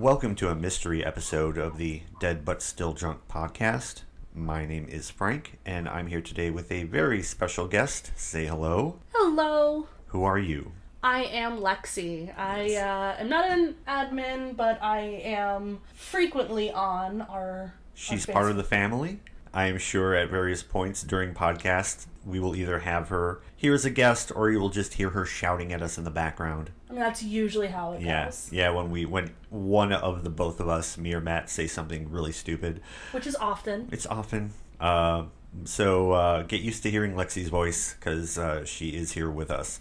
Welcome to a mystery episode of the Dead But Still Drunk podcast. My name is Frank, and I'm here today with a very special guest. Say hello. Hello. Who are you? I am Lexi. I am not an admin, but I am frequently on our She's our part of the family. I am sure at various points during podcasts, we will either have her here as a guest, or you will just hear her shouting at us in the background. I mean, that's usually how it goes. Yeah, when one of the both of us, me or Matt, say something really stupid. Which is often. It's often. So get used to hearing Lexi's voice, because she is here with us.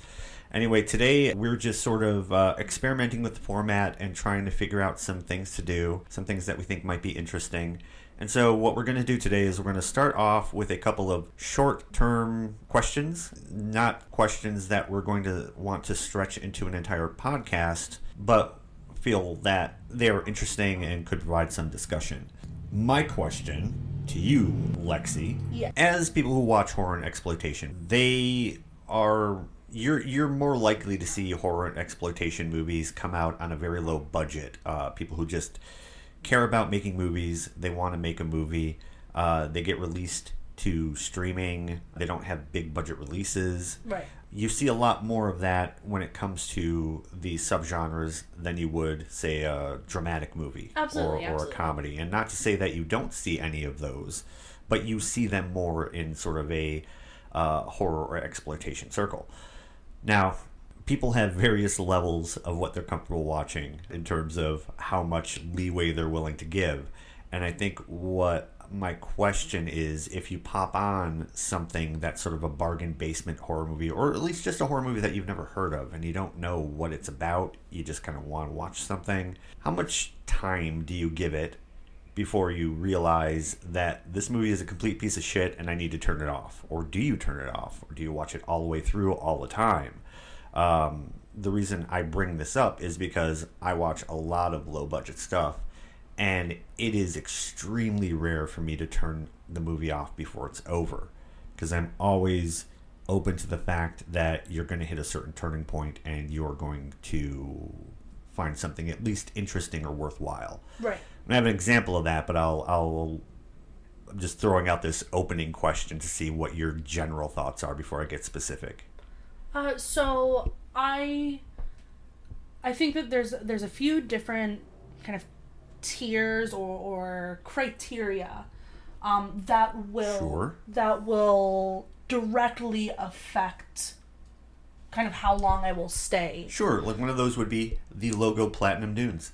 Anyway, today we're just sort of experimenting with the format and trying to figure out some things to do, some things that we think might be interesting. And so what we're going to do today is we're going to start off with a couple of short-term questions, not questions that we're going to want to stretch into an entire podcast, but feel that they are interesting and could provide some discussion. My question to you, Lexi, yes. As people who watch horror and exploitation, you're more likely to see horror and exploitation movies come out on a very low budget. People who just care about making movies, they want to make a movie, they get released to streaming, they don't have big budget releases. Right. You see a lot more of that when it comes to the subgenres than you would, say, a dramatic movie. Absolutely, or a comedy. And not to say that you don't see any of those, but you see them more in sort of a horror or exploitation circle. Now, people have various levels of what they're comfortable watching in terms of how much leeway they're willing to give. And I think what my question is, if you pop on something that's sort of a bargain basement horror movie, or at least just a horror movie that you've never heard of and you don't know what it's about, you just kind of want to watch something, how much time do you give it before you realize that this movie is a complete piece of shit and I need to turn it off? Or do you turn it off? Or do you watch it all the way through all the time? The reason I bring this up is because I watch a lot of low-budget stuff, and it is extremely rare for me to turn the movie off before it's over, because I'm always open to the fact that you're going to hit a certain turning point and you're going to find something at least interesting or worthwhile. Right. I have an example of that, but I'm just throwing out this opening question to see what your general thoughts are before I get specific. So I think that there's a few different kind of tiers or criteria that will directly affect kind of how long I will stay. Sure, like one of those would be the logo Platinum Dunes.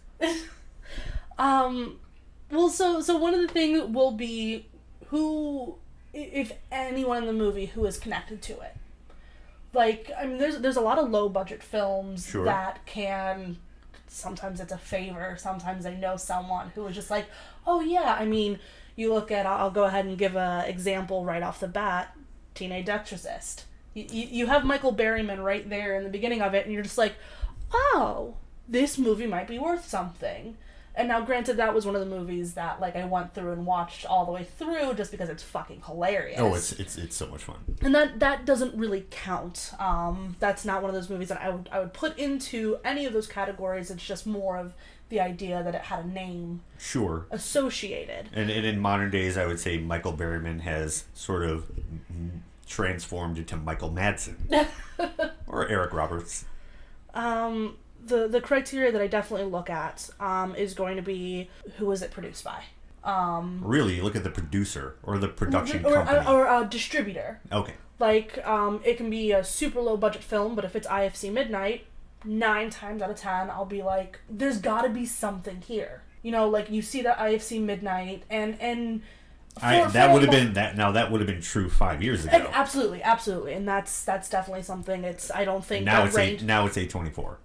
Well, so one of the things will be who, if anyone in the movie, who is connected to it. Like, I mean, there's a lot of low budget films that can, sometimes it's a favor, sometimes I know someone who is just like, oh yeah, I mean, you look at, I'll go ahead and give an example right off the bat, Teenage Exorcist. You have Michael Berryman right there in the beginning of it, and you're just like, oh, this movie might be worth something. And now, granted, that was one of the movies that, like, I went through and watched all the way through just because it's fucking hilarious. Oh, it's so much fun. And that doesn't really count. That's not one of those movies that I would put into any of those categories. It's just more of the idea that it had a name associated. And in modern days, I would say Michael Berryman has sort of transformed into Michael Madsen. Or Eric Roberts. The criteria that I definitely look at is going to be, who is it produced by? Really? You look at the producer or the production company? Or a distributor. Okay. Like, it can be a super low budget film, but if it's IFC Midnight, 9 times out of 10, I'll be like, there's gotta be something here. You know, like, you see that IFC Midnight, and that would have been true 5 years ago. Absolutely, and that's definitely something. I don't think now it's A24.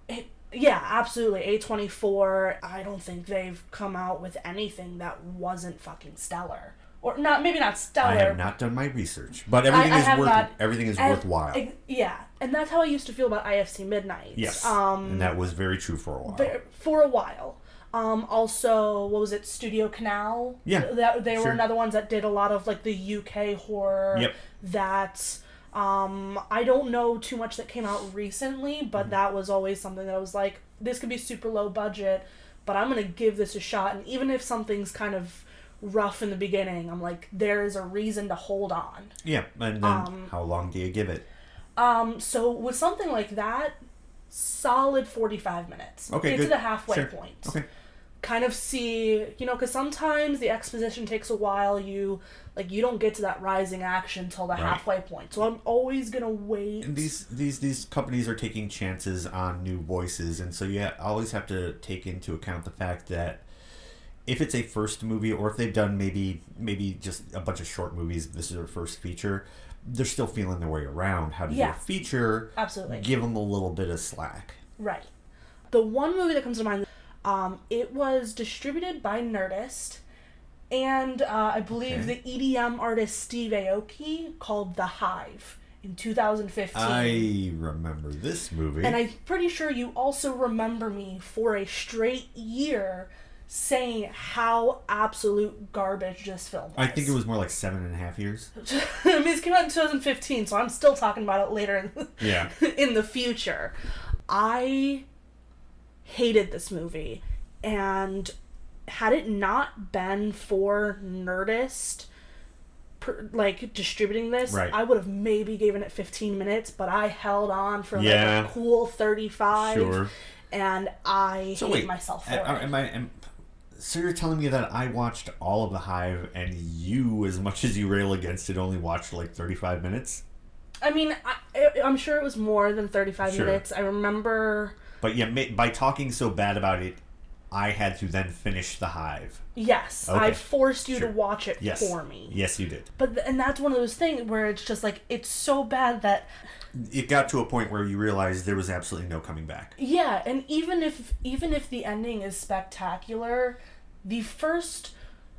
Yeah, absolutely. A24, I don't think they've come out with anything that wasn't fucking stellar. Or maybe not stellar. I have not done my research, but everything is worthwhile. Yeah, and that's how I used to feel about IFC Midnight. Yes, and that was very true for a while. Also, what was it, Studio Canal? Yeah, they were another ones that did a lot of, like, the UK horror. Yep. That I don't know too much that came out recently, but that was always something that I was like, this could be super low budget, but I'm going to give this a shot. And even if something's kind of rough in the beginning, I'm like, there is a reason to hold on. Yeah, and then how long do you give it? So with something like that, solid 45 minutes. Okay, Get good. to the halfway point. Okay. Kind of see, because sometimes the exposition takes a while. You don't get to that rising action till the halfway point. So I'm always gonna wait. And these companies are taking chances on new voices, and so you always have to take into account the fact that if it's a first movie, or if they've done maybe just a bunch of short movies, this is their first feature, they're still feeling their way around how to do a feature. Absolutely. Give them a little bit of slack. Right. The one movie that comes to mind, it was distributed by Nerdist, and I believe the EDM artist Steve Aoki, called The Hive in 2015. I remember this movie. And I'm pretty sure you also remember me for a straight year saying how absolute garbage this film was. I think it was more like 7.5 years. I mean, it came out in 2015, so I'm still talking about it later in the future. I hated this movie, and had it not been for Nerdist distributing this, I would have maybe given it 15 minutes, but I held on for a cool 35. Sure. And I hate myself for it. So you're telling me that I watched all of The Hive, and you, as much as you rail against it, only watched like 35 minutes? I mean, I'm sure it was more than 35 minutes. I remember... But yeah, by talking so bad about it, I had to then finish The Hive. Yes, okay. I forced you to watch it for me. Yes, you did. And that's one of those things where it's just like, it's so bad that... It got to a point where you realized there was absolutely no coming back. Yeah, and even if the ending is spectacular, the first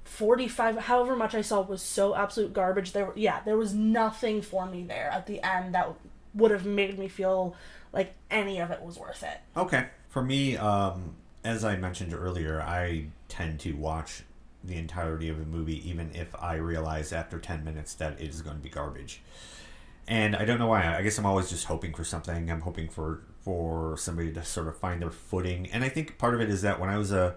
45, however much I saw, was so absolute garbage. There was nothing for me there at the end that would have made me feel like any of it was worth it. Okay. For me, as I mentioned earlier, I tend to watch the entirety of a movie, even if I realize after 10 minutes that it is going to be garbage. And I don't know why. I guess I'm always just hoping for something. I'm hoping for somebody to sort of find their footing. And I think part of it is that when I was a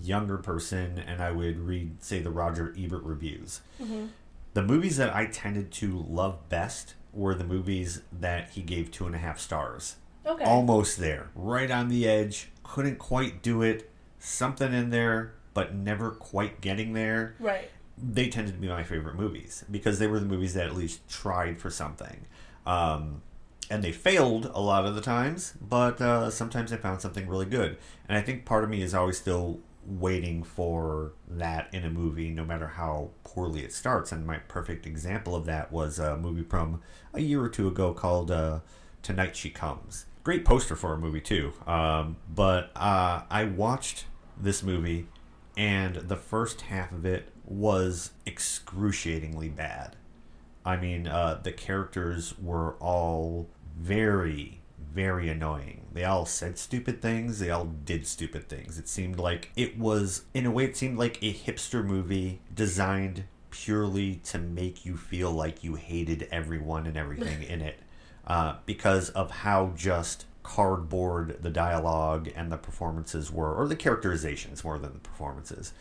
younger person and I would read, say, the Roger Ebert reviews, the movies that I tended to love best were the movies that he gave 2.5 stars. Okay. Almost there. Right on the edge. Couldn't quite do it. Something in there, but never quite getting there. Right. They tended to be my favorite movies because they were the movies that at least tried for something. And they failed a lot of the times, but sometimes I found something really good. And I think part of me is always still waiting for that in a movie, no matter how poorly it starts. And my perfect example of that was a movie from a year or two ago called Tonight She Comes. Great poster for a movie, too. But I watched this movie, and the first half of it was excruciatingly bad. I mean, the characters were all very, very annoying. They all said stupid things. They all did stupid things. It seemed like it was, in a way, it seemed like a hipster movie designed purely to make you feel like you hated everyone and everything in it. Because of how just cardboard the dialogue and the performances were, or the characterizations more than the performances.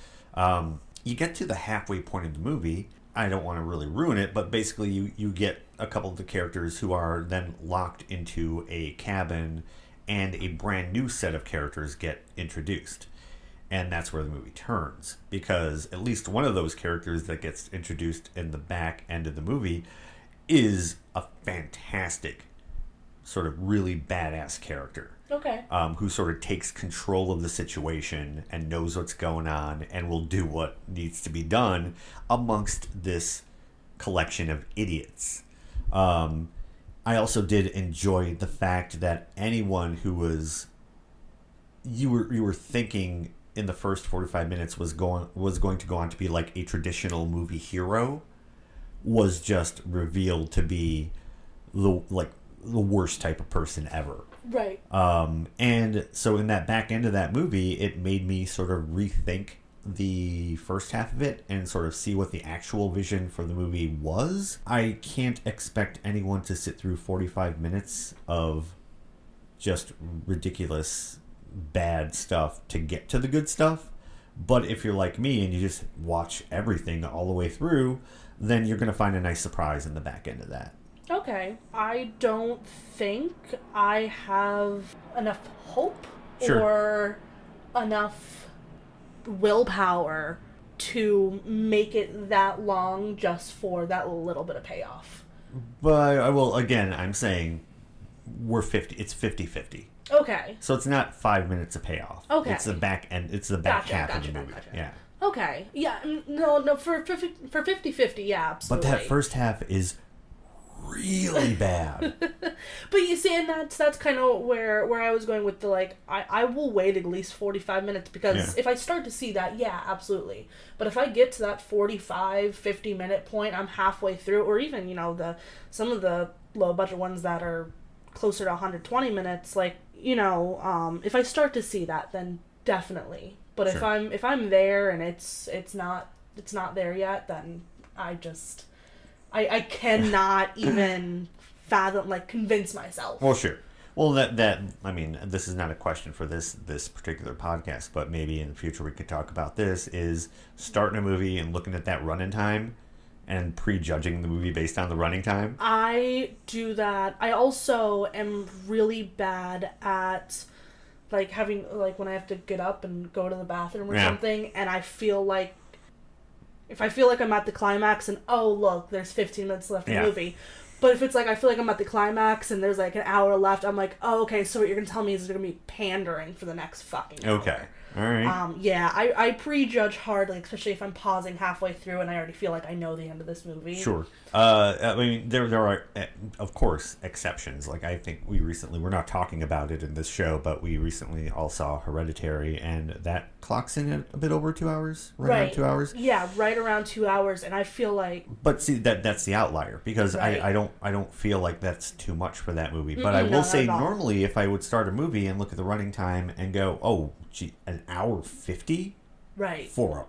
You get to the halfway point of the movie. I don't want to really ruin it, but basically you get a couple of the characters who are then locked into a cabin, and a brand new set of characters get introduced. And that's where the movie turns, because at least one of those characters that gets introduced in the back end of the movie is a fantastic, sort of really badass character. Okay. Who sort of takes control of the situation and knows what's going on and will do what needs to be done amongst this collection of idiots. I also did enjoy the fact that anyone who was you were thinking in the first 45 minutes was going to go on to be like a traditional movie hero was just revealed to be the worst type of person ever. Right. And so in that back end of that movie, it made me sort of rethink the first half of it and sort of see what the actual vision for the movie was. I can't expect anyone to sit through 45 minutes of just ridiculous bad stuff to get to the good stuff. But if you're like me and you just watch everything all the way through, then you're going to find a nice surprise in the back end of that. Okay. I don't think I have enough hope Sure. or enough willpower to make it that long just for that little bit of payoff. But I will, again, I'm saying it's 50-50. Okay. So it's not 5 minutes of payoff. Okay. It's the back end. It's the back half of the movie. Gotcha. Yeah. Okay. Yeah. No. For 50-50, yeah, absolutely. But that first half is really bad. But you see, and that's kind of where I was going with the, like, I will wait at least 45 minutes because if I start to see that, yeah, absolutely. But if I get to that 45-50 minute point, I'm halfway through, or even, you know, some of the low budget ones that are closer to 120 minutes, like, you know, if I start to see that, then definitely. But Sure. if I'm there and it's not there yet, then I cannot even convince myself. Well, sure. Well, that I mean, this is not a question for this particular podcast, but maybe in the future we could talk about this, is starting a movie and looking at that running time and prejudging the movie based on the running time. I do that. I also am really bad at, like, having, like, when I have to get up and go to the bathroom or something, and I feel like, if I feel like I'm at the climax and, oh, look, there's 15 minutes left in the movie. But if it's like, I feel like I'm at the climax and there's like an hour left, I'm like, oh, okay, so what you're going to tell me is they're going to be pandering for the next fucking hour. Okay. All right. Yeah, I prejudge hard, like, especially if I'm pausing halfway through and I already feel like I know the end of this movie. Sure. I mean, there are, of course, exceptions. Like, I think we're not talking about it in this show, but we recently all saw Hereditary, and that clocks in at a bit over 2 hours, right around 2 hours. Yeah, right around 2 hours, and I feel like. But see, that's the outlier, because I don't feel like that's too much for that movie. But I will say, normally, if I would start a movie and look at the running time and go, oh, gee, an hour 50, right, for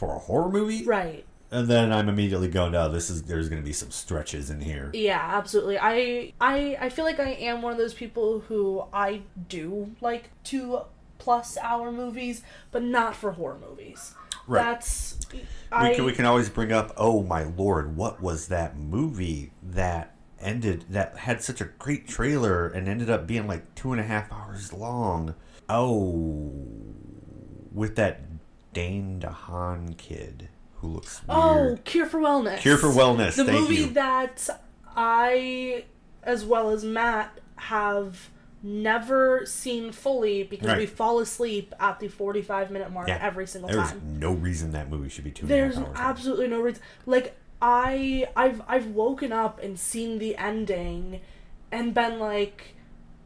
a horror movie, right. And then I'm immediately going, no, there's going to be some stretches in here. Yeah, absolutely. I feel like I am one of those people who I do like 2+ hour movies, but not for horror movies. Right. We can always bring up, oh my lord, what was that movie that had such a great trailer and ended up being like 2.5 hours long? Oh, with that Dane DeHaan kid who looks weird. Oh, Cure for Wellness. Cure for Wellness, the thank movie you. that I, as well as Matt, have never seen fully because we fall asleep at the 45-minute mark every single time. There's no reason that movie should be 2.5 hours. There's absolutely no reason. Like, I've woken up and seen the ending and been like,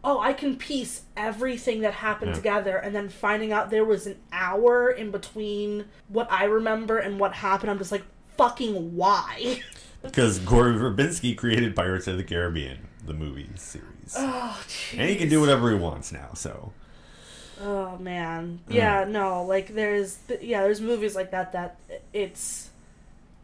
oh, I can piece everything that happened together, and then finding out there was an hour in between what I remember and what happened. I'm just like, fucking why? Because Gore Verbinski created Pirates of the Caribbean, the movie series. Oh, jeez. And he can do whatever he wants now, so. Oh, man. Yeah, no, like, there's movies like that it's...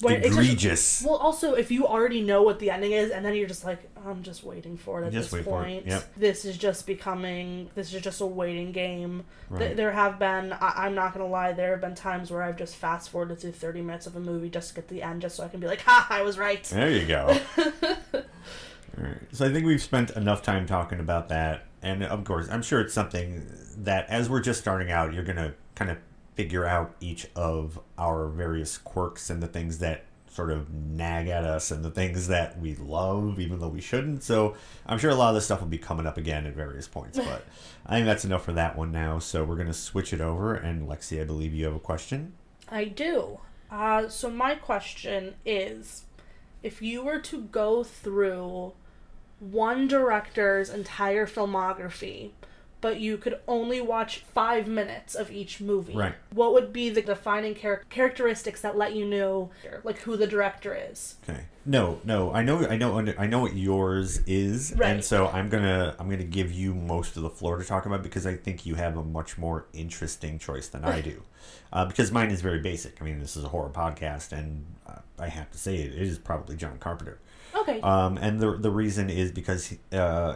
egregious. Well, also, if you already know what the ending is, and then you're just like, I'm just waiting for it at this point. Yep. This is just a waiting game. Right. There have been, I'm not going to lie, there have been times where I've just fast forwarded through 30 minutes of a movie just to get the end, just so I can be like, ha, I was right. There you go. All right. So I think we've spent enough time talking about that. And of course, I'm sure it's something that as we're just starting out, you're going to kind of figure out each of our various quirks and the things that sort of nag at us and the things that we love, even though we shouldn't. So I'm sure a lot of this stuff will be coming up again at various points. But I think that's enough for that one now. So we're going to switch it over. And Lexi, I believe you have a question. I do. So my question is, if you were to go through one director's entire filmography, but you could only watch 5 minutes of each movie. Right. What would be the defining characteristics that let you know, like, who the director is? Okay. No. I know what yours is, right. And so I'm gonna give you most of the floor to talk about because I think you have a much more interesting choice than I do. Because mine is very basic. I mean, this is a horror podcast, and I have to say it is probably John Carpenter. Okay. And the reason is because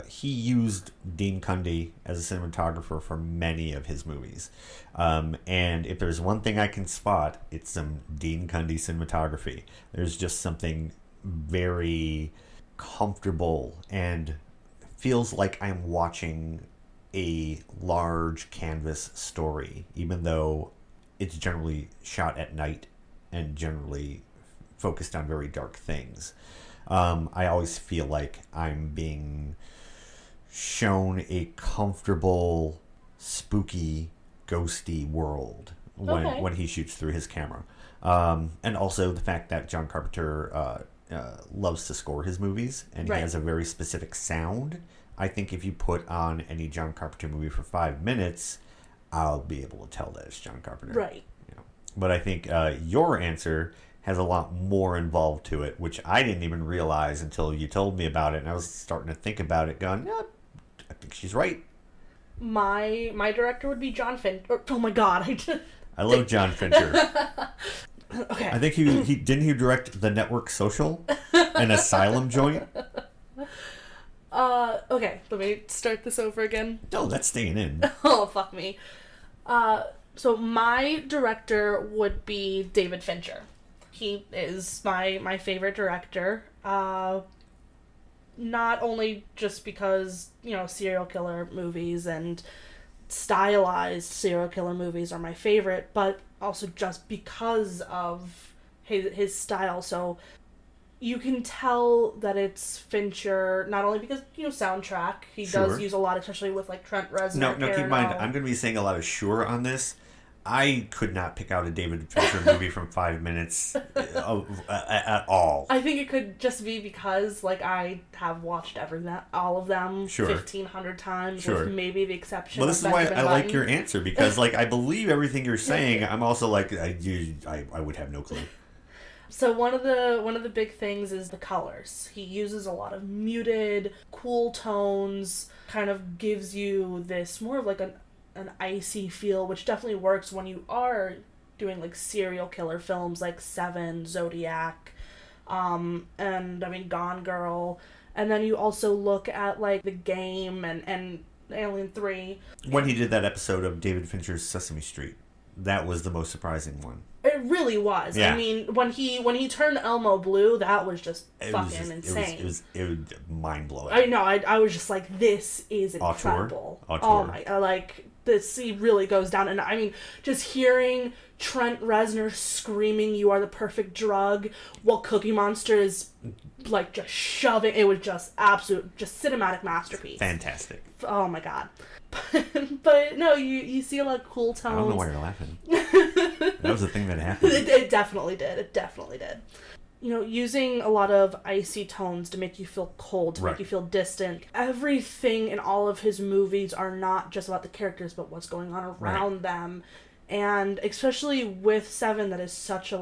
he used Dean Cundey as a cinematographer for many of his movies. And if there's one thing I can spot, it's some Dean Cundey cinematography. There's just something very comfortable and feels like I'm watching a large canvas story, even though it's generally shot at night and generally focused on very dark things. I always feel like I'm being shown a comfortable, spooky, ghosty world when he shoots through his camera. And also the fact that John Carpenter loves to score his movies, and he has a very specific sound. I think if you put on any John Carpenter movie for 5 minutes, I'll be able to tell that it's John Carpenter. Right. You know. But I think your answer has a lot more involved to it, which I didn't even realize until you told me about it, and I was starting to think about it, going, yeah, I think she's right. My director would be John Fincher. Oh my god, I love John Fincher. Okay. I think he didn't he direct The Network Social, an asylum joint? Okay, let me start this over again. No, that's staying in. Oh, fuck me. So my director would be David Fincher. He is my favorite director. Not only just because, serial killer movies and stylized serial killer movies are my favorite, but also just because of his style. So you can tell that it's Fincher, not only because, soundtrack. He does use a lot, especially with, Trent Reznor. No, keep in mind, I'm going to be saying a lot of sure on this. I could not pick out a David Fincher movie from 5 minutes at all. I think it could just be because, I have watched all of them 1,500 times, with maybe the exception of this is why I like your answer, because, I believe everything you're saying. I'm also like, I would have no clue. So one of the big things is the colors. He uses a lot of muted, cool tones, kind of gives you this more of an icy feel, which definitely works when you are doing serial killer films like Seven, Zodiac, and Gone Girl. And then you also look at The Game and Alien 3. When he did that episode of David Fincher's Sesame Street, that was the most surprising one. It really was. Yeah. I mean, when he turned Elmo blue, that was just fucking insane. It was mind blowing. I know. I was just like, this is incredible. Auteur. Oh my! This, he really goes down, and I mean, just hearing Trent Reznor screaming, "You are the perfect drug," while Cookie Monster is just shoving. It was just absolute, just cinematic masterpiece. Fantastic. Oh my god. But no, you see a lot of cool tones. I don't know why you're laughing. That was the thing that happened. It definitely did. It definitely did. Using a lot of icy tones to make you feel cold, to make you feel distant. Everything in all of his movies are not just about the characters, but what's going on around them. And especially with Seven, that is such a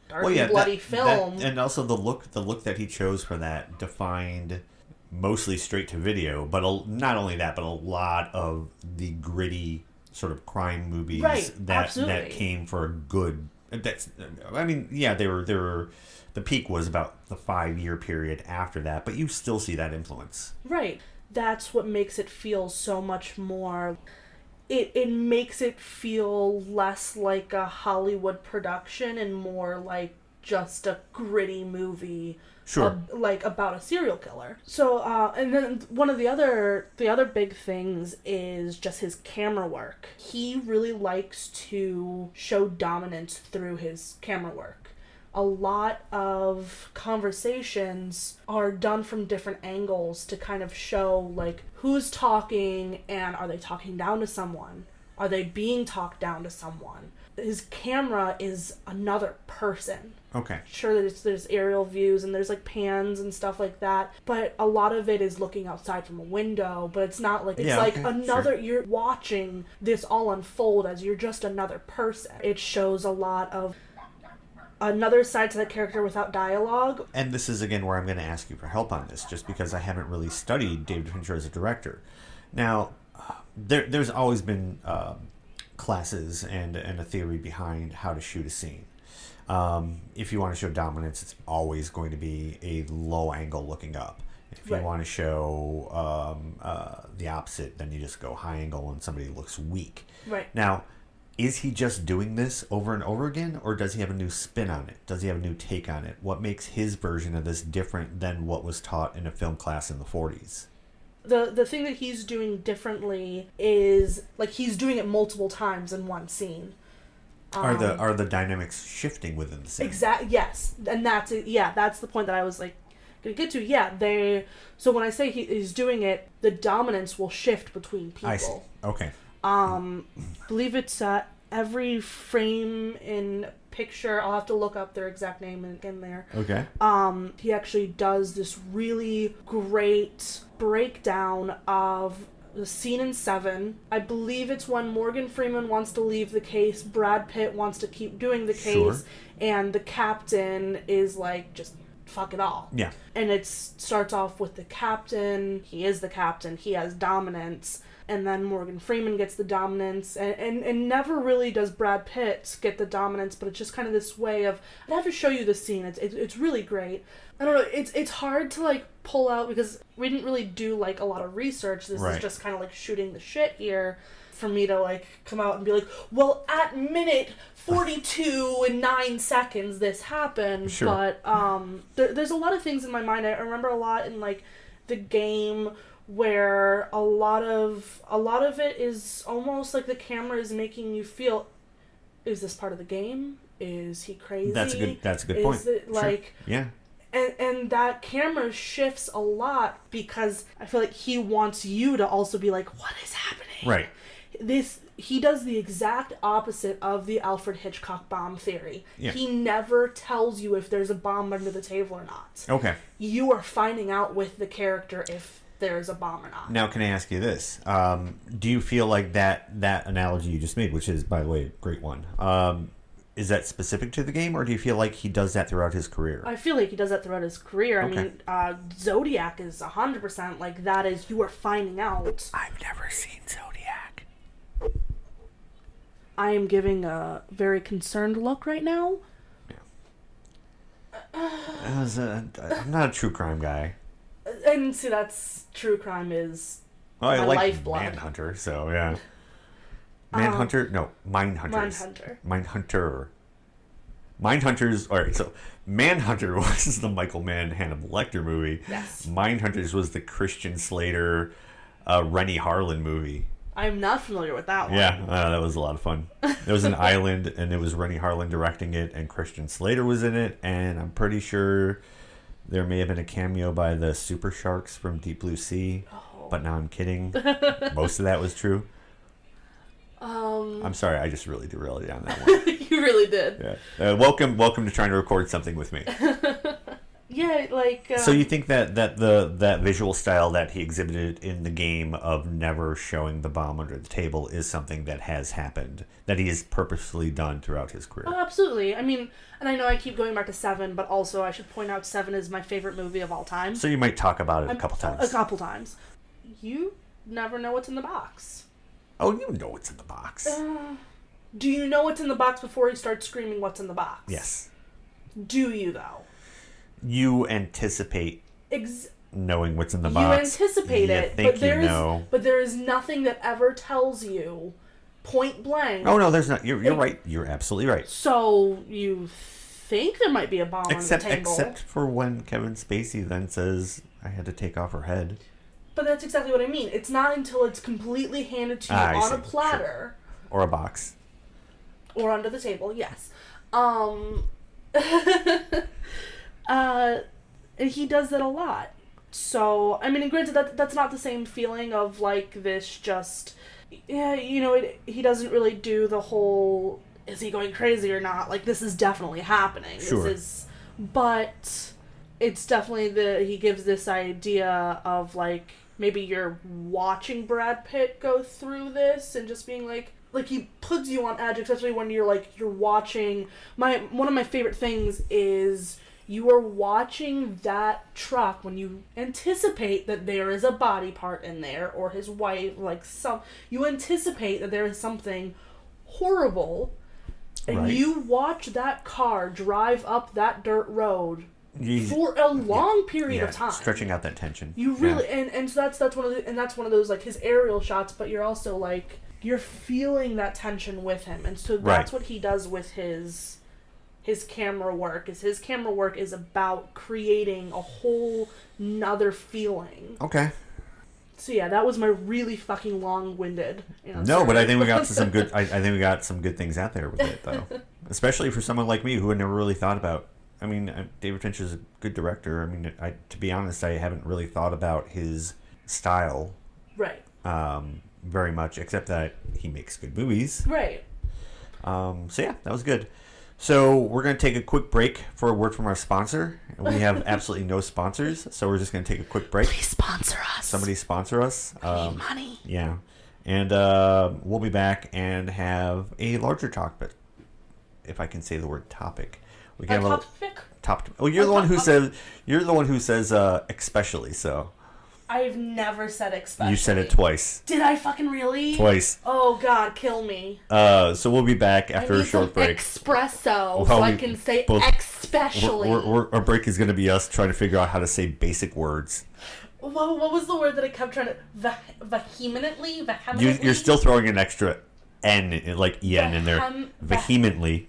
dark and bloody film. And also the look that he chose for that defined mostly straight to video, but not only that, but a lot of the gritty sort of crime movies that came for a good. They were. The peak was about the 5-year period after that, but you still see that influence. Right. That's what makes it feel so much more. It makes it feel less like a Hollywood production and more like just a gritty movie. Sure. About a serial killer. So, and then one of the other big things is just his camera work. He really likes to show dominance through his camera work. A lot of conversations are done from different angles to kind of show, who's talking and are they talking down to someone? Are they being talked down to someone? His camera is another person. Okay. Sure, there's aerial views and there's pans and stuff like that, but a lot of it is looking outside from a window, but it's not another, you're watching this all unfold as you're just another person. It shows a lot of another side to the character without dialogue. And this is, again, where I'm going to ask you for help on this, just because I haven't really studied David Fincher as a director. Now, there's always been classes and a theory behind how to shoot a scene. If you want to show dominance, it's always going to be a low angle looking up. If you want to show the opposite, then you just go high angle and somebody looks weak. Right. Now, is he just doing this over and over again, or does he have a new spin on it? Does he have a new take on it? What makes his version of this different than what was taught in a film class in the 40s? The thing that he's doing differently is, like, he's doing it multiple times in one scene. Are the dynamics shifting within the scene? Yes. And that's it. Yeah, that's the point that I was, like, gonna get to. Yeah, so when I say he's doing it, the dominance will shift between people. I see. Okay. Believe it's every frame in picture. I'll have to look up their exact name in there. Okay. He actually does this really great breakdown of the scene in 7. I believe it's when Morgan Freeman wants to leave the case, Brad Pitt wants to keep doing the case, and the captain is like, just fuck it all. Yeah. And it starts off with the captain. He is the captain. He has dominance. And then Morgan Freeman gets the dominance. And never really does Brad Pitt get the dominance, but it's just kind of this way of... I'd have to show you the scene. It's really great. I don't know. It's hard to, like, pull out because we didn't really do, like, a lot of research. This is just kind of, like, shooting the shit here. For me to, like, come out and be like, well, at minute 42 and 9 seconds this happened. Sure. But there's a lot of things in my mind. I remember a lot in, like, the game where a lot of it is almost like the camera is making you feel, is this part of the game? Is he crazy? That's a good point. Is it, like... Sure. Yeah. And that camera shifts a lot because I feel like he wants you to also be like, what is happening? Right. He does the exact opposite of the Alfred Hitchcock bomb theory. Yeah. He never tells you if there's a bomb under the table or not. Okay. You are finding out with the character if there's a bomb or not. Now, can I ask you this? Do you feel like that analogy you just made, which is, by the way, a great one, is that specific to the game, or do you feel like he does that throughout his career? I feel like he does that throughout his career. Okay. I mean, Zodiac is 100% like that is you are finding out. I've never seen Zodiac. I am giving a very concerned look right now. Yeah. I'm not a true crime guy. And see, that's true crime is I my like lifeblood. Manhunter, so yeah. Manhunter? No, Mindhunters. Mindhunters. All right, so Manhunter was the Michael Mann Hannibal Lecter movie. Yes. Mindhunters was the Christian Slater, Rennie Harlan movie. I'm not familiar with that one. Yeah, that was a lot of fun. There was an island, and it was Rennie Harlan directing it, and Christian Slater was in it, and I'm pretty sure there may have been a cameo by the Super Sharks from Deep Blue Sea, but now I'm kidding. Most of that was true. I'm sorry, I just really derailed you on that one. You really did. Yeah. Welcome to trying to record something with me. Yeah, like... So you think that visual style that he exhibited in the game of never showing the bomb under the table is something that has happened, that he has purposefully done throughout his career? Oh, absolutely. I mean, and I know I keep going back to 7, but also I should point out 7 is my favorite movie of all time. So you might talk about it a couple times. You never know what's in the box. Oh, you know what's in the box. Do you know what's in the box before he starts screaming what's in the box? Yes. Do you, though? You anticipate knowing what's in the box. You anticipate it, but there is nothing that ever tells you point blank. Oh no, there's not. You're right. You're absolutely right. So you think there might be a bomb on the table, except for when Kevin Spacey then says, "I had to take off her head." But that's exactly what I mean. It's not until it's completely handed to you on a platter, or a box, or under the table. Yes. And he does that a lot. So, I mean, and granted, that's not the same feeling of, like, this just... Yeah, you know, he doesn't really do the whole, is he going crazy or not? Like, this is definitely happening. Sure. But it's definitely he gives this idea of, like, maybe you're watching Brad Pitt go through this and just being like he puts you on edge, especially when you're watching... One of my favorite things is... You are watching that truck when you anticipate that there is a body part in there, or his wife, you anticipate that there is something horrible, And you watch that car drive up that dirt road for a long period of time, stretching out that tension. You really and so that's one of those like his aerial shots, but you're also like you're feeling that tension with him, and so that's what he does with his camera work. His camera work is about creating a whole nother feeling. Okay. So yeah, that was my really fucking long-winded answer. No, but I think we got to some good. I think we got some good things out there with it, though. Especially for someone like me who had never really thought about. I mean, David Fincher is a good director. I mean, to be honest, I haven't really thought about his style, right? Very much, except that he makes good movies, right? So yeah, that was good. So we're going to take a quick break for a word from our sponsor. We have absolutely no sponsors, so we're just going to take a quick break. Please sponsor us. Somebody sponsor us. I need money. Yeah. And we'll be back and have a larger topic, if I can say the word topic. We can have topic? Oh, you're the one who says especially, so. I've never said especially. You said it twice. Did I fucking really? Twice. Oh God, kill me. So we'll be back after a short break. Espresso, so I can say especially. Our break is going to be us trying to figure out how to say basic words. What was the word that I kept trying to vehemently? You're still throwing an extra N, like EN in there. Vehemently.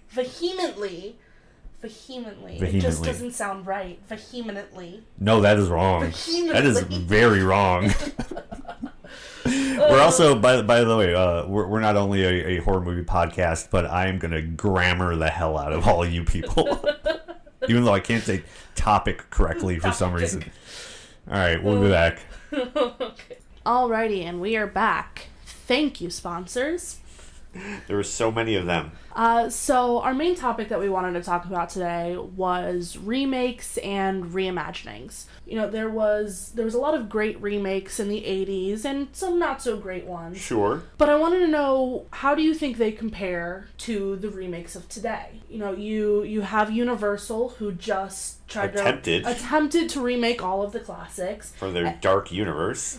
It just doesn't sound right. Vehemently. No, that is wrong. That is very wrong. We're also, by the way, we're not only a horror movie podcast, but I am going to grammar the hell out of all of you people. Even though I can't say topic correctly for some reason. All right, we'll be back. Okay. Alrighty, and we are back. Thank you, sponsors. There were so many of them. So our main topic that we wanted to talk about today was remakes and reimaginings. You know, there was a lot of great remakes in the 80s and some not so great ones. Sure. But I wanted to know, how do you think they compare to the remakes of today? You know, you have Universal, who just attempted to remake all of the classics for their dark universe.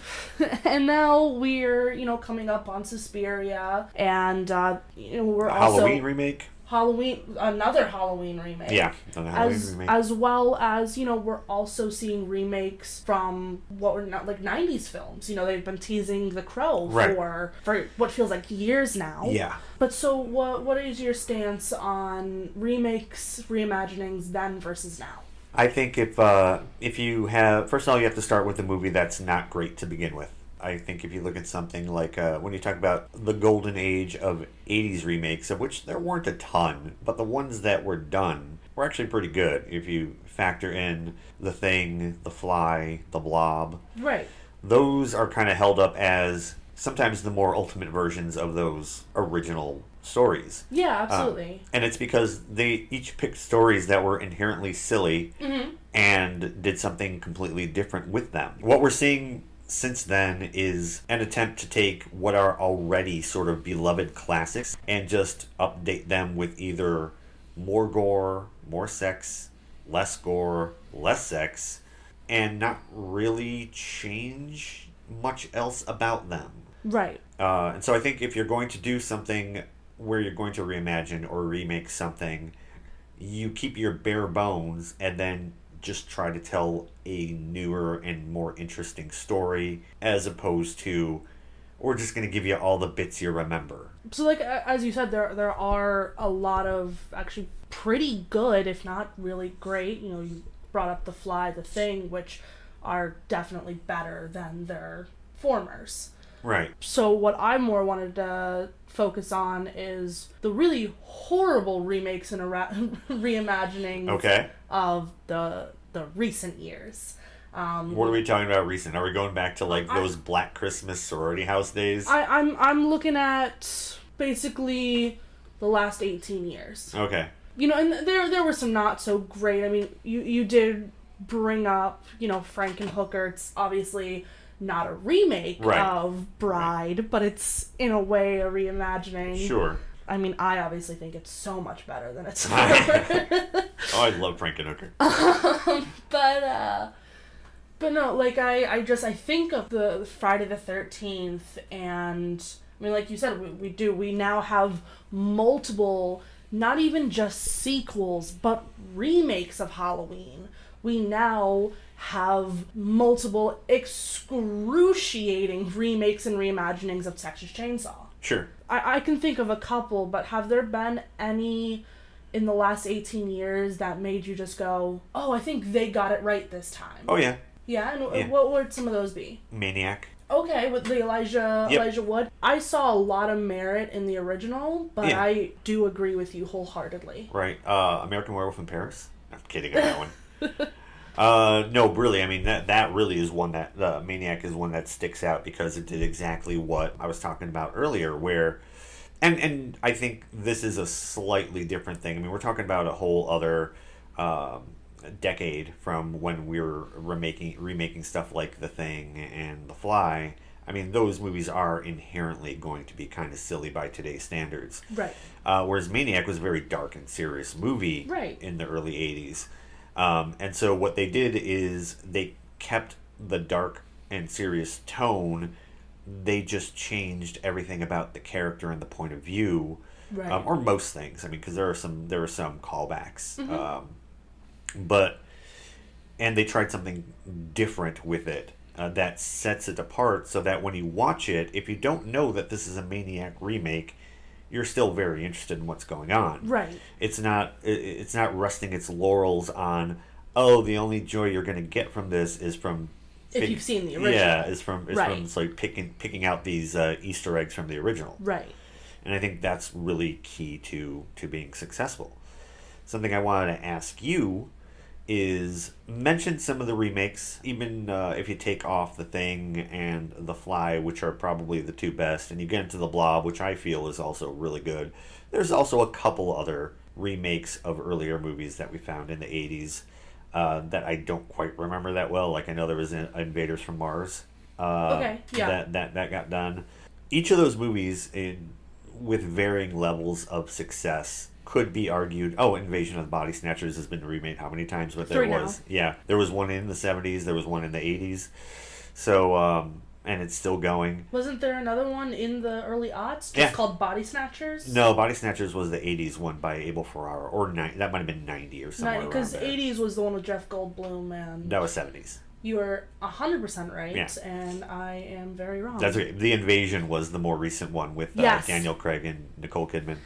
And now we're, coming up on Suspiria, and we're Halloween remake. Another Halloween remake. Yeah, another Halloween remake. As well as, we're also seeing remakes from what were not like 90s films. They've been teasing The Crow for what feels like years now. Yeah. But so what is your stance on remakes, reimaginings then versus now? I think if you have, first of all, you have to start with a movie that's not great to begin with. I think if you look at something like, when you talk about the golden age of 80s remakes, of which there weren't a ton, but the ones that were done were actually pretty good. If you factor in The Thing, The Fly, The Blob. Right. Those are kind of held up as sometimes the more ultimate versions of those original stories. Yeah, absolutely. And it's because they each picked stories that were inherently silly and did something completely different with them. What we're seeing since then is an attempt to take what are already sort of beloved classics and just update them with either more gore, more sex, less gore, less sex, and not really change much else about them. Right. And so I think if you're going to do something where you're going to reimagine or remake something, you keep your bare bones and then just try to tell a newer and more interesting story, as opposed to, we're just going to give you all the bits you remember. So, like, as you said, there are a lot of actually pretty good, if not really great, you brought up The Fly, The Thing, which are definitely better than their formers. Right. So what I more wanted to focus on is the really horrible remakes and reimaginings of the recent years. What are we talking about recent? Are we going back to those Black Christmas sorority house days? I'm looking at basically the last 18 years. Okay. And there were some not so great. I mean, you did bring up, Frankenhooker. It's obviously not a remake of Bride, but it's in a way a reimagining. Sure. I mean, I obviously think it's so much better than it's I love Frankenhooker. But no, like I think of the Friday the 13th, and I mean, like you said, we now have multiple not even just sequels, but remakes of Halloween. We now have multiple excruciating remakes and reimaginings of Texas Chainsaw. Sure. I can think of a couple, but have there been any in the last 18 years that made you just go, oh, I think they got it right this time? Oh, yeah. Yeah, and what would some of those be? Maniac. Okay, with the Elijah Wood. I saw a lot of merit in the original, but I do agree with you wholeheartedly. Right. American Werewolf in Paris? I'm kidding on that one. No, really, I mean, that really is one that, Maniac is one that sticks out because it did exactly what I was talking about earlier, where, and I think this is a slightly different thing. I mean, we're talking about a whole other decade from when we were remaking stuff like The Thing and The Fly. I mean, those movies are inherently going to be kind of silly by today's standards. Right. Whereas Maniac was a very dark and serious movie in the early 80s. And so what they did is they kept the dark and serious tone. They just changed everything about the character and the point of view, or most things. I mean, because there were some callbacks, and they tried something different with it that sets it apart, so that when you watch it, if you don't know that this is a Maniac remake, you're still very interested in what's going on. Right. It's not resting its laurels on, oh, the only joy you're going to get from this is from... If you've seen the original. Yeah, is from like picking out these Easter eggs from the original. Right. And I think that's really key to being successful. Something I wanted to ask you is mention some of the remakes, even if you take off The Thing and The Fly, which are probably the two best, and you get into The Blob, which I feel is also really good. There's also a couple other remakes of earlier movies that we found in the 80s that I don't quite remember that well. Like, I know there was Invaders from Mars that got done. Each of those movies, with varying levels of success, could be argued, Invasion of the Body Snatchers has been remade how many times? But there was. Now. Yeah. There was one in the 70s, there was one in the 80s. So, and it's still going. Wasn't there another one in the early aughts just called Body Snatchers? No, Body Snatchers was the 80s one by Abel Ferrara, or that might have been 90 or something. Because 80s was the one with Jeff Goldblum and... That was 70s. You are 100% right, and I am very wrong. That's okay. The Invasion was the more recent one with Daniel Craig and Nicole Kidman.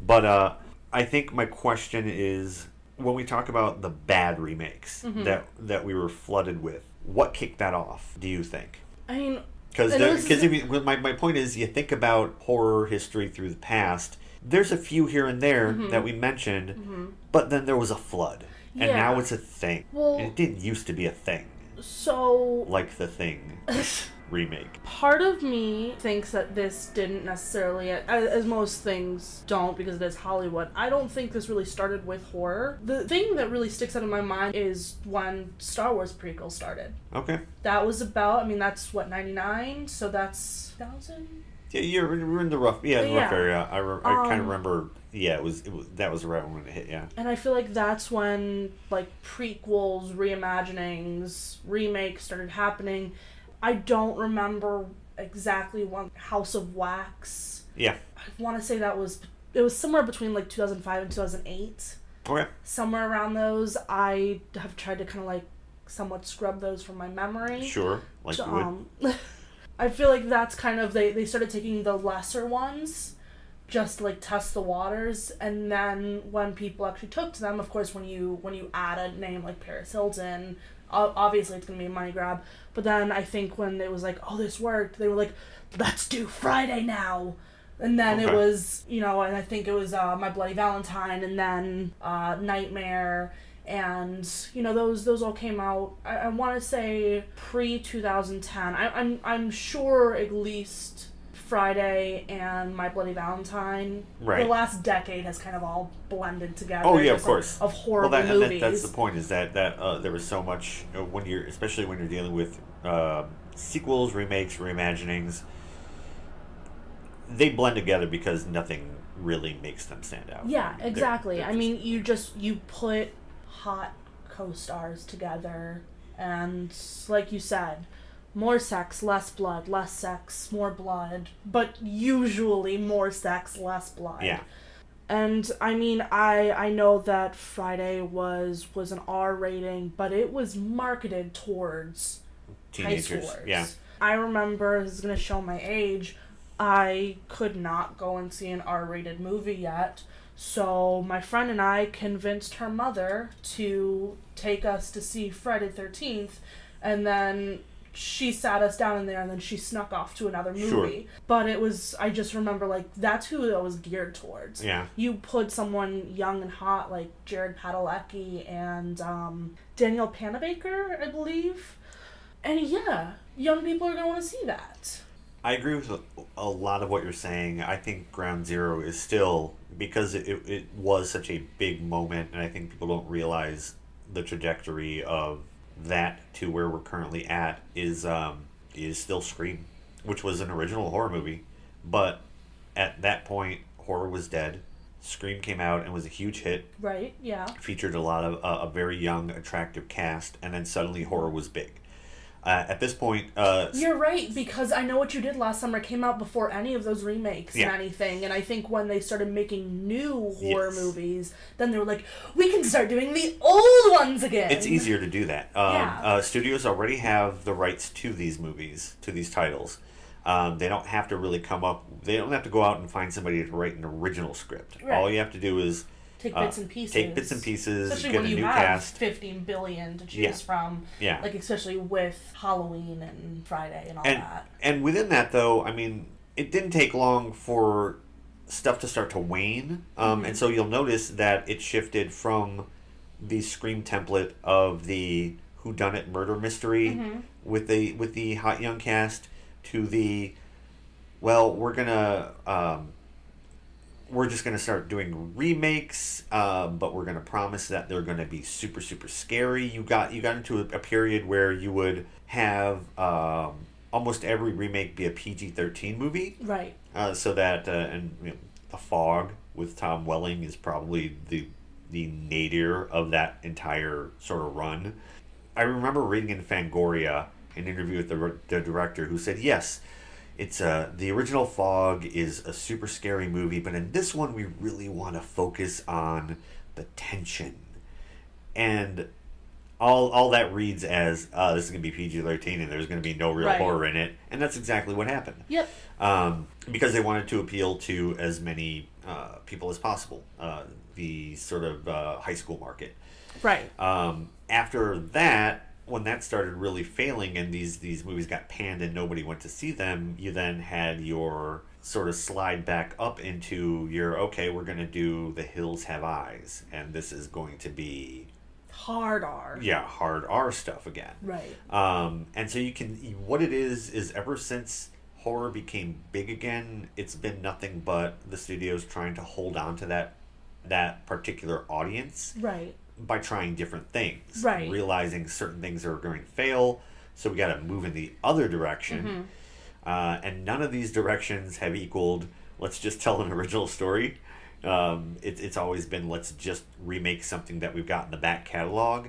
But I think my question is, when we talk about the bad remakes that we were flooded with, what kicked that off, do you think? I mean... Because my point is, you think about horror history through the past, there's a few here and there that we mentioned, but then there was a flood. And now it's a thing. Well, and it didn't used to be a thing. So... Like The Thing remake. Part of me thinks that this didn't necessarily, as most things don't because it is Hollywood, I don't think this really started with horror. The thing that really sticks out in my mind is when Star Wars prequel started. Okay. That was about, that's what, 99? So that's 2000? Yeah, you're in the rough area. I kind of remember, it was that was right when it hit, yeah. And I feel like that's when, like, prequels, reimaginings, remakes started happening. I don't remember exactly when House of Wax. Yeah. I want to say it was somewhere between, like, 2005 and 2008. Okay. Somewhere around those. I have tried to kind of, like, somewhat scrub those from my memory. Sure, like you would. I feel like that's kind of, they started taking the lesser ones just to, like, test the waters, and then when people actually took to them, of course, when you add a name like Paris Hilton, obviously it's going to be a money grab, but then I think when it was like, oh, this worked, they were like, let's do Friday now, and then it was, and I think it was My Bloody Valentine, and then Nightmare, and those all came out. I want to say pre-2010. I'm sure at least Friday and My Bloody Valentine. Right. The last decade has kind of all blended together. Oh yeah, of course. Of horrible movies. That's the point. Is that there was so much especially when you're dealing with sequels, remakes, reimaginings. They blend together because nothing really makes them stand out. Yeah, exactly. You put hot co-stars together, and like you said, more sex, less blood, less sex, more blood, but usually more sex, less blood. Yeah. And I mean, I know that Friday was an R rating, but it was marketed towards teenagers. High schoolers. Yeah. I remember, this is going to show my age, I could not go and see an R-rated movie yet. So my friend and I convinced her mother to take us to see Friday the 13th, and then she sat us down in there, and then she snuck off to another movie. Sure. But it was, I just remember, like, that's who it was geared towards. Yeah. You put someone young and hot like Jared Padalecki and Daniel Panabaker, I believe. And yeah, young people are going to want to see that. I agree with a lot of what you're saying. I think Ground Zero is still, because it was such a big moment, and I think people don't realize the trajectory of that to where we're currently at is still Scream, which was an original horror movie, but at that point horror was dead. Scream came out and was a huge hit. Right, yeah. Featured a lot of a very young, attractive cast, and then suddenly horror was big. At this point... You're right, because I Know What You Did Last Summer came out before any of those remakes and anything, and I think when they started making new horror movies, then they were like, we can start doing the old ones again! It's easier to do that. Studios already have the rights to these movies, to these titles. They don't have to really they don't have to go out and find somebody to write an original script. Right. All you have to do is... Take bits and pieces. Especially get when a you new have cast. $15 billion to choose from. Yeah. Like, especially with Halloween and Friday and all that. And within that, though, I mean, it didn't take long for stuff to start to wane. And so you'll notice that it shifted from the Scream template of the whodunit murder mystery with the hot young cast to the, well, we're just going to start doing remakes, but we're going to promise that they're going to be super, super scary. You got into a period where you would have almost every remake be a PG-13 movie. Right. So that, and you know, The Fog with Tom Welling is probably the nadir of that entire sort of run. I remember reading in Fangoria an interview with the director who said, yes, it's the original Fog is a super scary movie, but in this one we really want to focus on the tension. And all that reads as, this is going to be PG-13 and there's going to be no real horror in it. And that's exactly what happened. Yep. Because they wanted to appeal to as many people as possible, the sort of high school market. Right. After that, when that started really failing and these movies got panned and nobody went to see them, you then had your sort of slide back up into your, okay, we're going to do The Hills Have Eyes, and this is going to be... hard R. Yeah, hard R stuff again. Right. And so you can... What it is ever since horror became big again, it's been nothing but the studios trying to hold on to that particular audience. Right. By trying different things, right? Realizing certain things are going to fail, so we got to move in the other direction. And none of these directions have equaled, let's just tell an original story. It's always been, let's just remake something that we've got in the back catalog.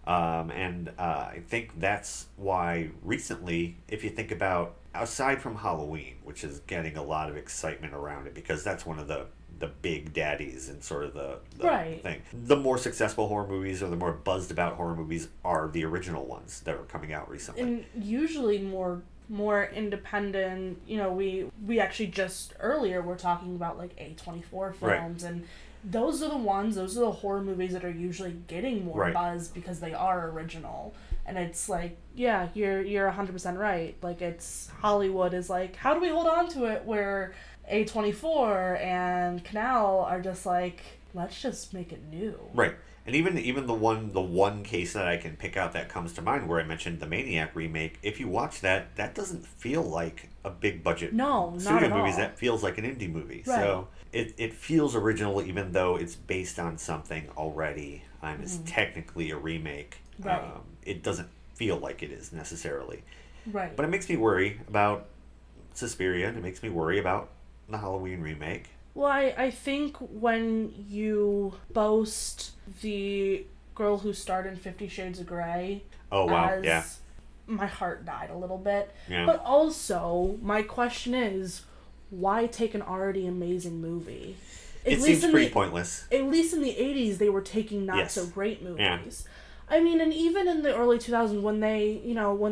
And I think that's why recently, if you think about, aside from Halloween, which is getting a lot of excitement around it because that's one of the big daddies and sort of the thing. The more successful horror movies or the more buzzed about horror movies are the original ones that are coming out recently. And usually more independent, you know, we actually just earlier were talking about like A24 films and those are the horror movies that are usually getting more buzz because they are original. And it's like, yeah, you're 100% right. Like, it's Hollywood is like, how do we hold on to it where A24 and Canal are just like, let's just make it new. Right. And even the one case that I can pick out that comes to mind where I mentioned the Maniac remake, if you watch that doesn't feel like a big budget studio movie. That feels like an indie movie. Right. So it feels original even though it's based on something already and is technically a remake. Right. It doesn't feel like it is necessarily. Right. But it makes me worry about Suspiria and it makes me worry about the Halloween remake. Well, I think when you boast the girl who starred in 50 Shades of Grey, my heart died a little bit. Yeah. But also, my question is, why take an already amazing movie It seems pretty pointless. At least in the 80s, they were taking not so great movies. Yeah. I mean, and even in the early 2000s, when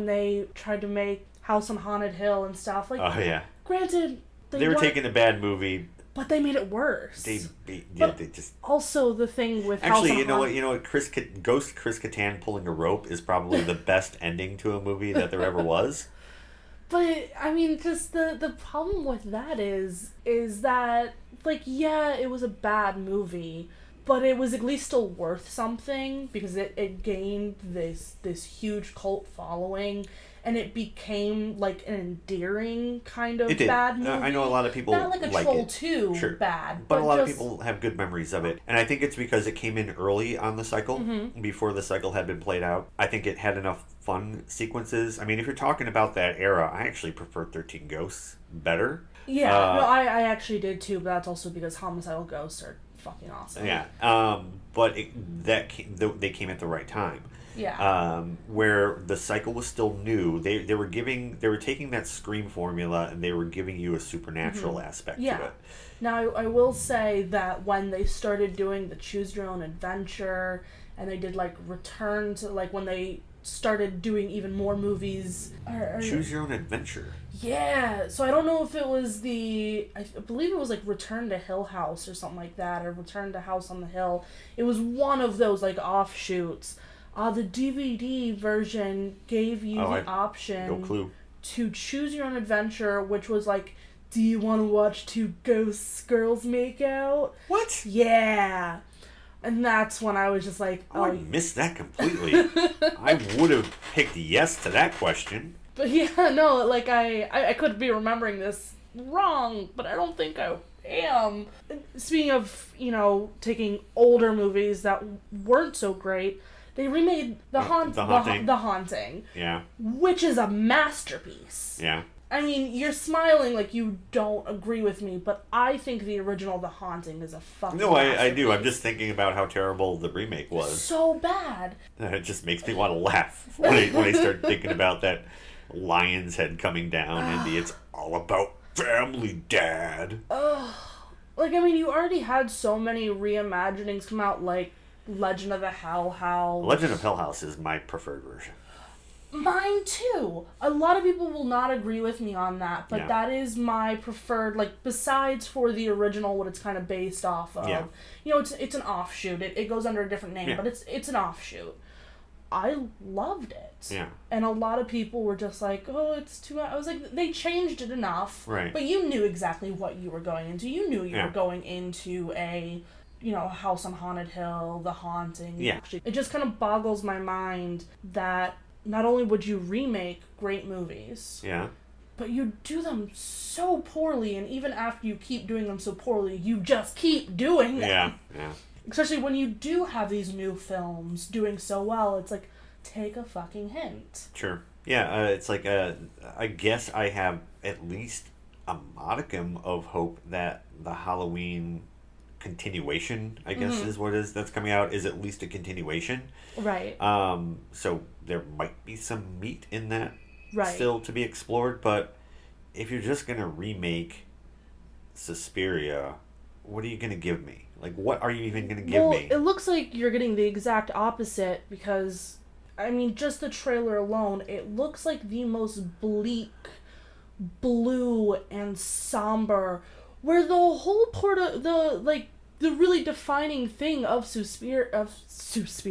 they tried to make House on Haunted Hill and stuff, like, granted, they were taking a bad movie, but they made it worse. They just... Also, the thing with actually, you know what? Ghost Chris Kattan pulling a rope is probably the best ending to a movie that there ever was. But I mean, just the problem with that is that, like, yeah, it was a bad movie, but it was at least still worth something because it gained this huge cult following. And it became, like, an endearing kind of bad movie. I know a lot of people not like a Troll 2 bad. But a lot of people have good memories of it. And I think it's because it came in early on the cycle, before the cycle had been played out. I think it had enough fun sequences. I mean, if you're talking about that era, I actually prefer 13 Ghosts better. Yeah, no, I actually did too, but that's also because homicidal ghosts are fucking awesome. Yeah, but they came at the right time. Yeah. Where the cycle was still new, they were taking that Scream formula and they were giving you a supernatural aspect to it. Now I will say that when they started doing the Choose Your Own Adventure and they did like Return to, like, when they started doing even more movies. Choose Your Own Adventure. Yeah, so I don't know if it was I believe it was like Return to Hill House or something like that, or Return to House on the Hill. It was one of those like offshoots. The DVD version gave you the option to choose your own adventure, which was like, do you want to watch two ghost girls make out? What? Yeah. And that's when I was just like, I missed that completely. I would have picked yes to that question. But yeah, no, like I could be remembering this wrong, but I don't think I am. Speaking of, taking older movies that weren't so great, they remade The Haunting. Yeah. Which is a masterpiece. Yeah. I mean, you're smiling like you don't agree with me, but I think the original The Haunting is a fucking masterpiece. I do. I'm just thinking about how terrible the remake was. So bad. It just makes me want to laugh when I start thinking about that lion's head coming down and it's all about family, Dad. Ugh. Like, I mean, you already had so many reimaginings come out, like Legend of the Hell House. Legend of Hell House is my preferred version. Mine too. A lot of people will not agree with me on that, but that is my preferred, like, besides for the original, what it's kind of based off of. Yeah. It's an offshoot. It goes under a different name, but it's an offshoot. I loved it. Yeah. And a lot of people were just like, oh, it's too much. I was like, they changed it enough. Right. But you knew exactly what you were going into. You knew you were going into a... House on Haunted Hill, The Haunting. Yeah. It just kind of boggles my mind that not only would you remake great movies, but you do them so poorly, and even after you keep doing them so poorly, you just keep doing them. Yeah. Especially when you do have these new films doing so well, it's like, take a fucking hint. Sure. Yeah, it's like, I guess I have at least a modicum of hope that the Halloween continuation, I guess is what that's coming out, is at least a continuation. Right. So there might be some meat in that right. still to be explored, but if you're just going to remake Suspiria, what are you going to give me? Like, what are you even going to give me? It looks like you're getting the exact opposite because, I mean, just the trailer alone, it looks like the most bleak, blue, and somber, where the whole part of the really defining thing of Suspiria is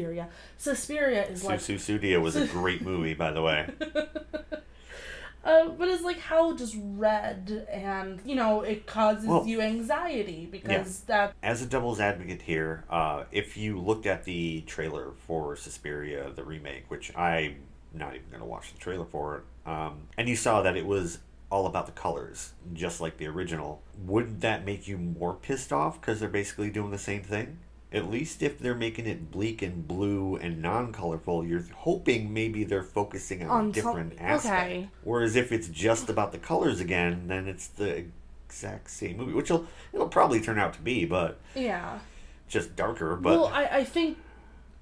like... Suspiria was a great movie, by the way. But it's like how just red and, it causes you anxiety because that... As a devil's advocate here, if you looked at the trailer for Suspiria, the remake, which I'm not even going to watch the trailer for it, and you saw that it was all about the colors, just like the original, wouldn't that make you more pissed off because they're basically doing the same thing? At least if they're making it bleak and blue and non-colorful, you're hoping maybe they're focusing on a different aspect. Okay. Whereas if it's just about the colors again, then it's the exact same movie, which it'll probably turn out to be, but just darker. But well, I think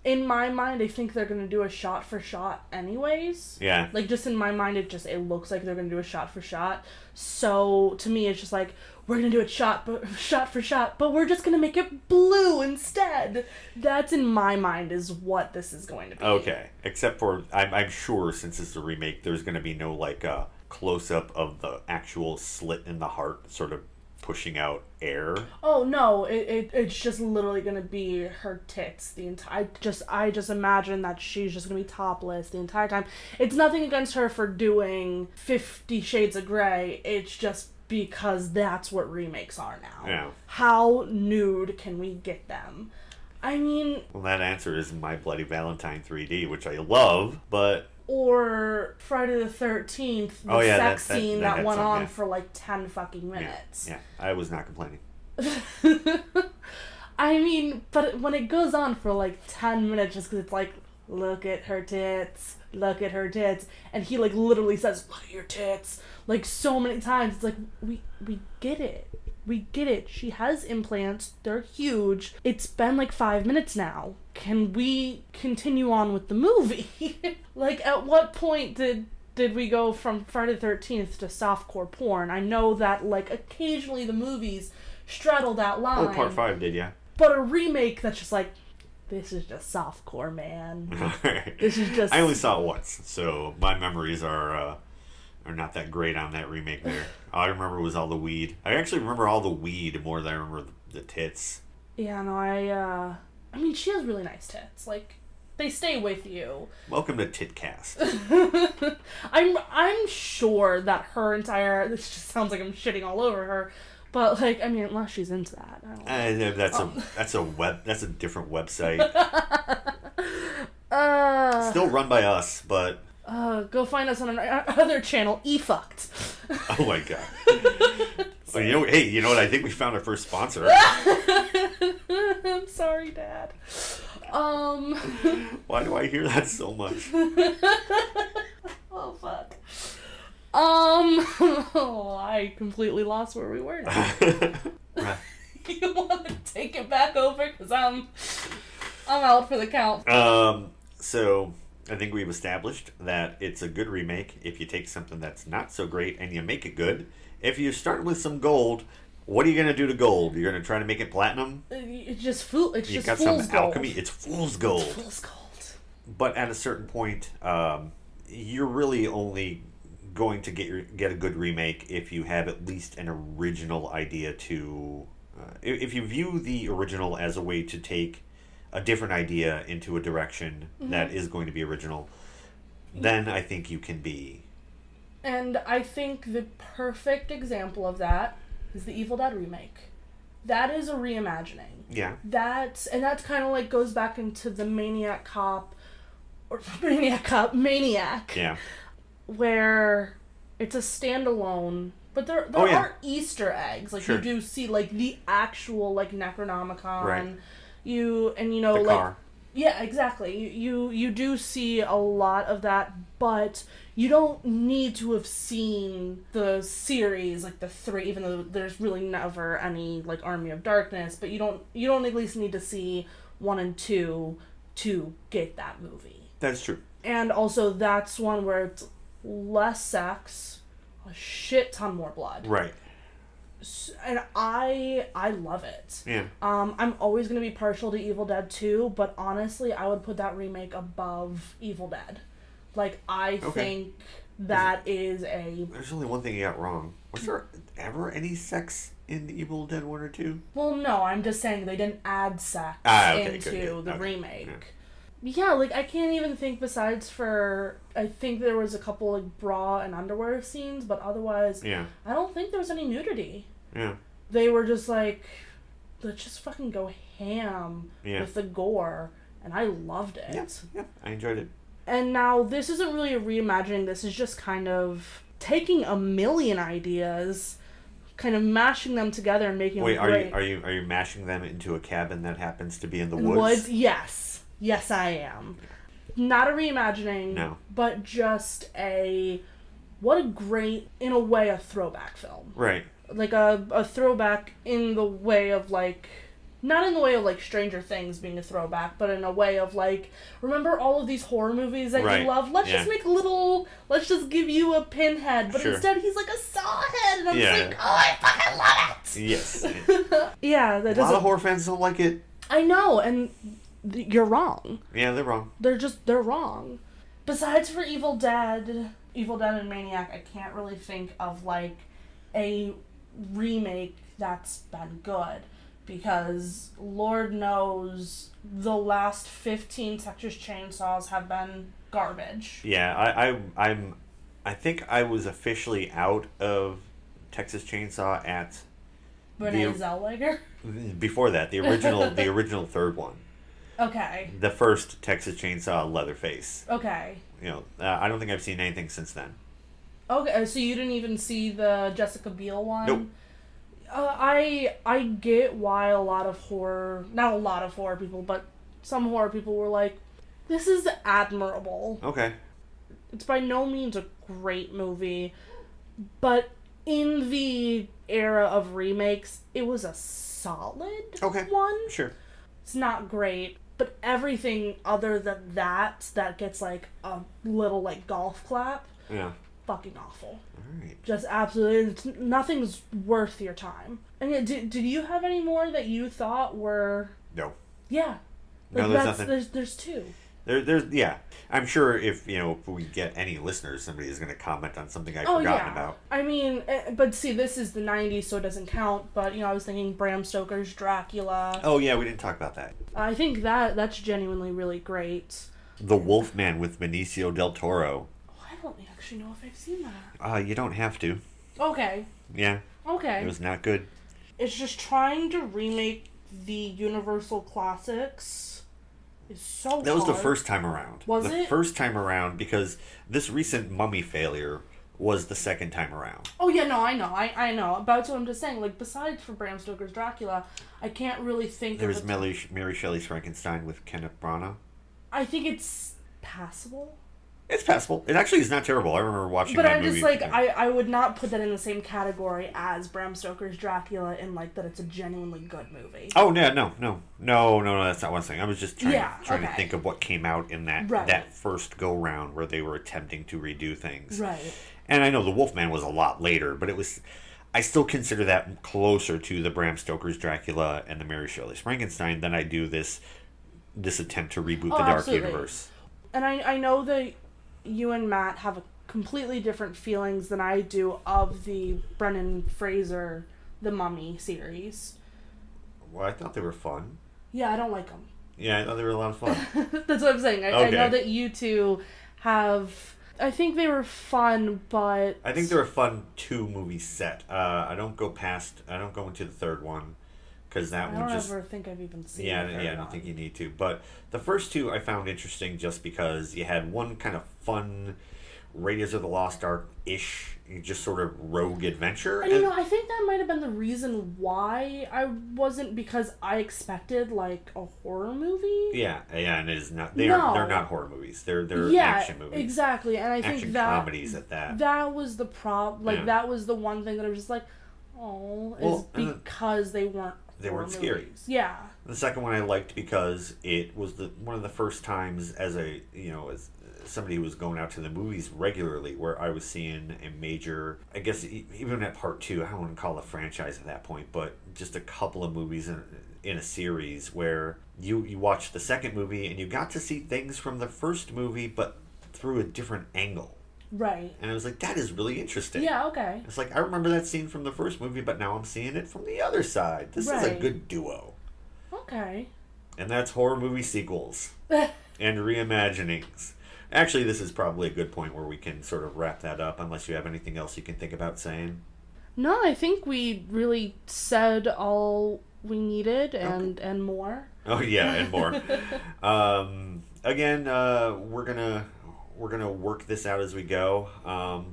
in my mind, I think they're going to do a shot for shot anyways. Yeah. Like, just in my mind, it looks like they're going to do a shot for shot. So, to me, it's just like, we're gonna do it shot for shot, but we're just gonna make it blue instead. That's, in my mind, is what this is going to be. Okay, except for, I'm sure since it's a remake, there's gonna be no, like, close-up of the actual slit in the heart sort of pushing out air. Oh no, it's just literally gonna be her tits the entire. I just imagine that she's just gonna be topless the entire time. It's nothing against her for doing 50 Shades of Grey. It's just because that's what remakes are now. Yeah. How nude can we get them? I mean... Well, that answer is My Bloody Valentine 3D, which I love, but... Or Friday the 13th, the sex scene that went on for like 10 fucking minutes. Yeah, I was not complaining. I mean, but when it goes on for like 10 minutes just because it's like, look at her tits, and he like literally says, look at your tits, like so many times, it's like, we get it. We get it. She has implants. They're huge. It's been like 5 minutes now. Can we continue on with the movie? Like, at what point did we go from Friday the 13th to softcore porn? I know that, like, occasionally the movies straddle that line. Or Part 5 did, yeah. But a remake that's just like, this is just softcore, man. This is just... I only saw it once, so my memories are not that great on that remake there. All I remember was all the weed. I actually remember all the weed more than I remember the tits. Yeah, no, I mean, she has really nice tits. Like, they stay with you. Welcome to Titcast. I'm sure that her entire... This just sounds like I'm shitting all over her. But, like, I mean, unless she's into that. I don't know. That's a different website. Still run by us, but... Go find us on another channel, eFucked. Oh my god. Well, you know what? I think we found our first sponsor. I'm sorry, Dad. Why do I hear that so much? Oh, fuck. I completely lost where we were now. Right. You want to take it back over? Because I'm out for the count. So... I think we've established that it's a good remake if you take something that's not so great and you make it good. If you start with some gold, what are you going to do to gold? You're going to try to make it platinum? It's just fool's gold. You got some alchemy. It's fool's gold. It's fool's gold. But at a certain point, you're really only going to get a good remake if you have at least an original idea to... if you view the original as a way to take a different idea into a direction that is going to be original, then I think you can be. And I think the perfect example of that is the Evil Dead remake. That is a reimagining. Yeah. That kind of like goes back into the Maniac. Yeah. Where it's a standalone, but there are Easter eggs. Like, sure. You do see like the actual like Necronomicon. Right. The car. Yeah, exactly. You do see a lot of that, but you don't need to have seen the series, like the 3, even though there's really never any like Army of Darkness, but you don't at least need to see 1 and 2 to get that movie. That's true. And also that's one where it's less sex, a shit ton more blood. Right. And I love it. Yeah. I'm always going to be partial to Evil Dead 2, but honestly, I would put that remake above Evil Dead. Like, I think that is a... There's only one thing you got wrong. Was there ever any sex in Evil Dead 1 or 2? Well, no, I'm just saying they didn't add sex into the remake. Yeah, like, I can't even think besides for... I think there was a couple, like, bra and underwear scenes, but otherwise... Yeah. I don't think there was any nudity. Yeah. They were just like, let's just fucking go ham with the gore, and I loved it. Yeah, I enjoyed it. And now, this isn't really a reimagining, this is just kind of taking a million ideas, kind of mashing them together and making them great. Are you mashing them into a cabin that happens to be in the woods? Yes. Yes, I am. Not a reimagining, no. But just what a great, in a way, a throwback film. Right. Like a throwback in the way of, like, Not in the way of, like, Stranger Things being a throwback, but in a way of, like, remember all of these horror movies that you love? Let's just make let's just give you a pinhead, but instead he's like a saw head, and I'm just like, oh, I fucking love it! Yes. Yeah. A lot of horror fans don't like it. I know, and you're wrong. Yeah, they're wrong. They're wrong. Besides for Evil Dead and Maniac, I can't really think of, like, a remake that's been good. Because Lord knows the last 15 Texas Chainsaws have been garbage. Yeah, I think I was officially out of Texas Chainsaw at Renee Zellweger? Before that, the original third one. Okay. The first Texas Chainsaw Leatherface. Okay. You know, I don't think I've seen anything since then. Okay, so you didn't even see the Jessica Biel one? Nope. I get why not a lot of horror people, but some horror people were like, this is admirable. Okay. It's by no means a great movie, but in the era of remakes, it was a solid one. Sure. It's not great, but everything other than that gets, like, a little, like, golf clap. Yeah. Fucking awful. Alright. Just absolutely, nothing's worth your time. And yeah, did you have any more that you thought were... No. Yeah. Like, no, there's nothing. There's two. Yeah. I'm sure if we get any listeners, somebody is going to comment on something I've forgotten about. I mean, but see, this is the 90s, so it doesn't count, but, I was thinking Bram Stoker's Dracula. Oh, yeah, we didn't talk about that. I think that's genuinely really great. The Wolfman with Benicio del Toro. I don't actually know if I've seen that. You don't have to. Okay. Yeah. Okay. It was not good. It's just trying to remake the Universal classics is so hard. That was the first time around. Was it? The first time around, because this recent Mummy failure was the second time around. Oh, yeah, no, I know. But that's what I'm just saying. Like, besides for Bram Stoker's Dracula, I can't really think There was Mary Shelley's Frankenstein with Kenneth Branagh. I think it's passable. It's passable. It actually is not terrible. I remember watching that movie. But I'm just like, I would not put that in the same category as Bram Stoker's Dracula in, like, that it's a genuinely good movie. Oh, yeah, no, that's not what I'm saying. I was just trying to think of what came out in that first go-round where they were attempting to redo things. Right. And I know The Wolfman was a lot later, but I still consider that closer to the Bram Stoker's Dracula and the Mary Shelley's Frankenstein than I do this attempt to reboot the Dark Universe. And I know that you and Matt have a completely different feelings than I do of the Brendan Fraser The Mummy series. Well, I thought they were fun. Yeah, I don't like them. Yeah, I thought they were a lot of fun. That's what I'm saying. I know that you two have... I think they were fun, but... I think they were a fun 2-movie set. I don't go into the third one. Because that one just... I don't ever think I've even seen I don't think you need to. But the first two I found interesting just because you had one kind of fun Raiders of the Lost Ark-ish, just sort of rogue adventure. And I think that might have been the reason why I wasn't, because I expected, like, a horror movie. Yeah, and it is not. They're not horror movies. They're action movies. Exactly. And I action think that... comedies at that. That was the problem. Like, that was the one thing that I was just like, because they weren't scary. Yeah. The second one I liked because it was one of the first times as somebody who was going out to the movies regularly where I was seeing a major, I guess even at part 2, I don't want to call it a franchise at that point, but just a couple of movies in a series where you watched the second movie and you got to see things from the first movie but through a different angle. Right. And I was like, that is really interesting. Yeah, okay. It's like, I remember that scene from the first movie, but now I'm seeing it from the other side. This is a good duo. Okay. And that's horror movie sequels and reimaginings. Actually, this is probably a good point where we can sort of wrap that up, unless you have anything else you can think about saying. No, I think we really said all we needed and more. Oh, yeah, and more. Again, we're gonna work this out as we go,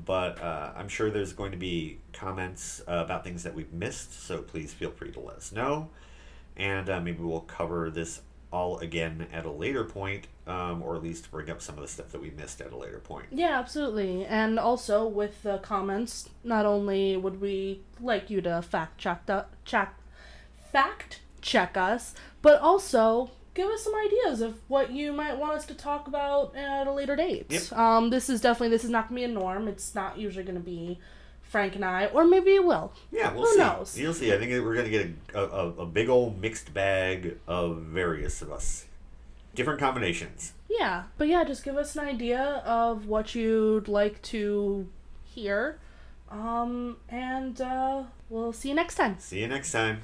but I'm sure there's going to be comments about things that we've missed, so please feel free to let us know, and maybe we'll cover this all again at a later point, or at least bring up some of the stuff that we missed at a later point. Yeah, absolutely. And also with the comments, not only would we like you to fact check us, but also give us some ideas of what you might want us to talk about at a later date. Yep. This is not going to be a norm. It's not usually going to be Frank and I, or maybe it will. Yeah, we'll see. Who knows? You'll see. I think we're going to get a big old mixed bag of various of us. Different combinations. Yeah, but yeah, just give us an idea of what you'd like to hear. And we'll see you next time. See you next time.